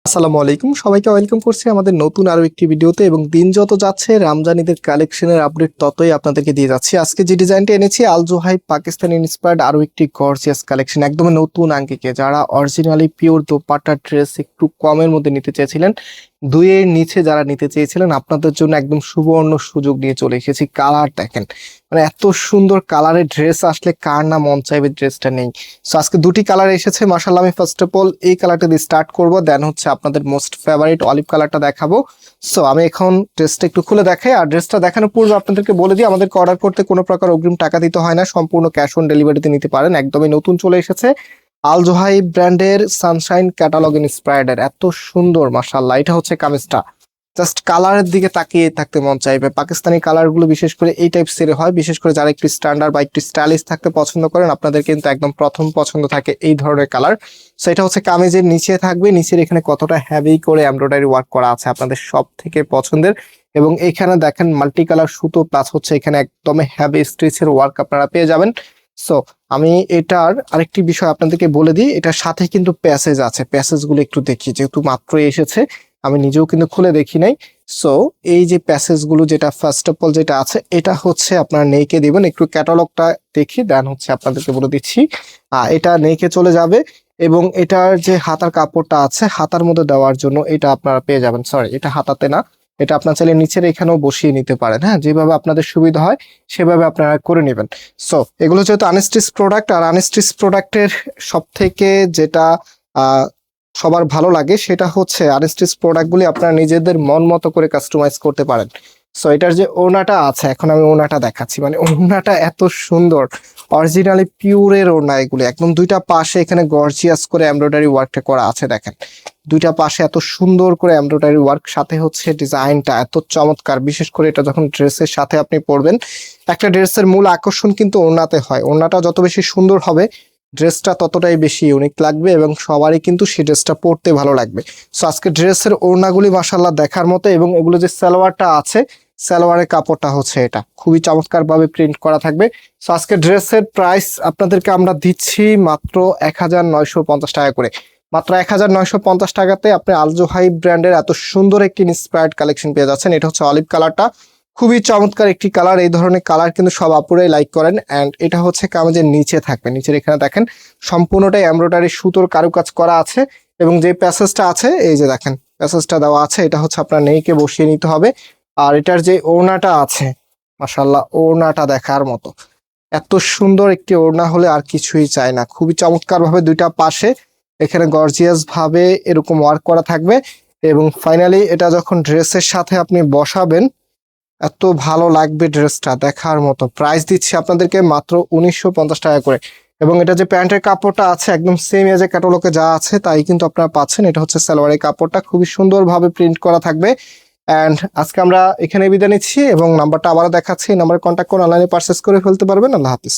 আসসালামু আলাইকুম, সবাইকে ওয়েলকাম করছি আমাদের নতুন আরো একটি ভিডিওতে। এবং দিন যত যাচ্ছে রমজান ঈদের কালেকশনের আপডেট ততই আপনাদেরকে দিয়ে যাচ্ছি। আজকে যে ডিজাইনটা এনেছি আল জোহাইব পাকিস্তান ইন্সপায়ার্ড আরো একটি গর্জিয়াস কালেকশন, একদম নতুন আঙ্গিকে। যারা অরিজিনালি পিওর দোপাট্টা ড্রেস একটু কমের মধ্যে নিতে চেয়েছিলেন, দুইয়ের নিচে যারা নিতে চেয়েছিলেন, আপনাদের জন্য একদম সুবর্ণ সুযোগ নিয়ে চলে এসেছি। কালার দেখেন, মানে এত সুন্দর কালারের ড্রেস আসলে কার না মন চাইবে ড্রেসটা নেই। সো আজকে দুটি কালার এসেছে মাশাআল্লাহ। আমি ফার্স্ট অফ অল এই কালারটা দিয়ে স্টার্ট করব, দেন হচ্ছে আপনাদের মোস্ট ফেভারিট অলিভ কালারটা দেখাবো। সো আমি এখন ড্রেসটা একটু খুলে দেখাই। আর ড্রেসটা দেখানোর পূর্বে আপনাদেরকে বলে দিই, আমাদেরকে অর্ডার করতে কোনো প্রকার অগ্রিম টাকা দিতে হয় না, সম্পূর্ণ ক্যাশ অন ডেলিভারিতে নিতে পারেন। একদমই নতুন চলে এসেছে আল জোহাইব ব্র্যান্ডের সানশাইন ক্যাটালগ ইন্সপায়ার্ড। এত সুন্দর মাশাআল্লাহ। এটা হচ্ছে কামিজটা, জাস্ট কালারের দিকে তাকিয়ে থাকতে মন চাইবে। পাকিস্তানি কালারগুলো বিশেষ করে এই টাইপ সেরে হয়, বিশেষ করে যারা একটু স্ট্যান্ডার্ড বা একটু স্টাইলিশ থাকতে পছন্দ করেন, আপনাদের কিন্তু একদম প্রথম পছন্দ থাকে এই ধরনের কালার। সো এটা হচ্ছে কামিজের নিচে থাকবে, নিচের এখানে কতটা হেভি করে এমব্রয়ডারি ওয়ার্ক করা আছে আপনাদের সব থেকে পছন্দের। এবং এখানে দেখেন মাল্টি কালার সুতো, প্লাস হচ্ছে এখানে একদম হেভি স্টিচের ওয়ার্ক আপনারা পেয়ে যাবেন। সো আমি এটার আরেকটি বিষয় আপনাদেরকে বলে দিই, এটার সাথে কিন্তু প্যাসেজ আছে। প্যাসেজগুলো একটু দেখি, যেহেতু মাত্রই এসেছে আমি নিজেও কিন্তু খুলে দেখি নাই। সো এই যে প্যাসেজগুলো, যেটা ফার্স্ট অফ অল যেটা আছে, এটা হচ্ছে আপনার নেইকে দিবেন। একটু ক্যাটালগটা দেখি, দেন হচ্ছে আপনাদেরকে বলে দিচ্ছি। এটা নেইকে চলে যাবে। এবং এটার যে হাতার কাপড়টা আছে, হাতার মধ্যে দেওয়ার জন্য এটা আপনারা পেয়ে যাবেন। সরি, এটা হাতাতে না, এটা আপনার চাইলে নিচের এখানেও বসিয়ে নিতে পারেন। হ্যাঁ, যেভাবে আপনাদের সুবিধা হয় সেভাবে আপনারা করে নেবেন। সো এগুলো যেহেতু আনস্টিচ প্রোডাক্ট, আর আনস্টিচ প্রোডাক্টের সব থেকে যেটা সবার ভালো লাগে সেটা হচ্ছে আনস্টিচ প্রোডাক্টগুলি আপনারা নিজেদের মন মতো করে কাস্টমাইজ করতে পারেন। সো এটার যে ওড়নাটা আছে, এখন আমি ওড়নাটা দেখাচ্ছি। মানে ওড়নাটা এত সুন্দর, অরিজিনালি পিওরের ওড়না এগুলি। একদম দুইটা পাশে এখানে গর্জিয়াস করে এমব্রয়ডারি ওয়ার্কটা করা আছে দেখেন। দুইটা পাশে এত সুন্দর করে এমব্রয়ডারি ওয়ার্ক, সাথে হচ্ছে ডিজাইনটা এত চমৎকার। বিশেষ করে এটা যখন ড্রেসের সাথে আপনি পরবেন, একটা ড্রেসের মূল আকর্ষণ কিন্তু ওড়নাতে হয়। ওড়নাটা যত বেশি সুন্দর হবে, ড্রেসটা ততটাই বেশি ইউনিক লাগবে এবং সবারই কিন্তু সেই ড্রেসটা পরতে ভালো লাগবে। সো আজকে ড্রেসের ওড়নাগুলি মাশাআল্লাহ দেখার মতো। এবং এগুলো যে সালোয়ারটা আছে, সালোয়ারের কাপড়টা হচ্ছে এটা খুবই চমৎকার ভাবে প্রিন্ট করা থাকবে। সো আজকে ড্রেসের প্রাইস আপনাদেরকে আমরা দিচ্ছি মাত্র 1950 টাকা করে। মাত্র 1950 টাকাতে আপনি আল জোহাইব ব্র্যান্ডের এত সুন্দর একটি ইন্সপায়ার্ড কালেকশন পেয়ে যাচ্ছেন। এটা হচ্ছে অলিভ কালারটা, খুবই চমৎকার একটি কালার। এই ধরনের কালার কিন্তু সব আপুরাই লাইক করেন। অ্যান্ড এটা হচ্ছে কামিজের নিচে থাকবে, নিচের এখানে দেখেন সম্পূর্ণটাই এমব্রয়ডারি সুতোর কারুকাজ করা আছে। এবং যে প্যাসেজটা আছে, এই যে দেখেন প্যাসেজটা দেওয়া আছে, এটা হচ্ছে আপনার নেইকে বসিয়ে নিতে হবে। আর এটার যে ওড়নাটা আছে, মাশাআল্লাহ ওড়নাটা দেখার মতো। এত সুন্দর একটি ওড়না হলে আর কিছুই চাই না। খুবই চমৎকার ভাবে দুইটা পাশে এখানে গর্জিয়াস ভাবে এরকম ওয়ার্ক করা থাকবে। এবং ফাইনালি এটা যখন ড্রেসের সাথে আপনি বসাবেন, এত ভালো লাগবে, ড্রেসটা দেখার মতো। প্রাইস দিচ্ছি আপনাদেরকে মাত্র 1950 টাকা করে। এবং এটা যে প্যান্টের কাপড়টা আছে, একদম সেম এজ এ ক্যাটালগে যা আছে তাই কিন্তু আপনারা পাচ্ছেন। এটা হচ্ছে সালোয়ারের কাপড়টা, খুবই সুন্দরভাবে প্রিন্ট করা থাকবে। অ্যান্ড আজকে আমরা এখানে বিদায় নিচ্ছি এবং নাম্বারটা আবারও দেখাচ্ছি, নাম্বারে কন্ট্যাক্ট করে অনলাইনে পারচেস করে ফেলতে পারবেন। আল্লাহ হাফিজ।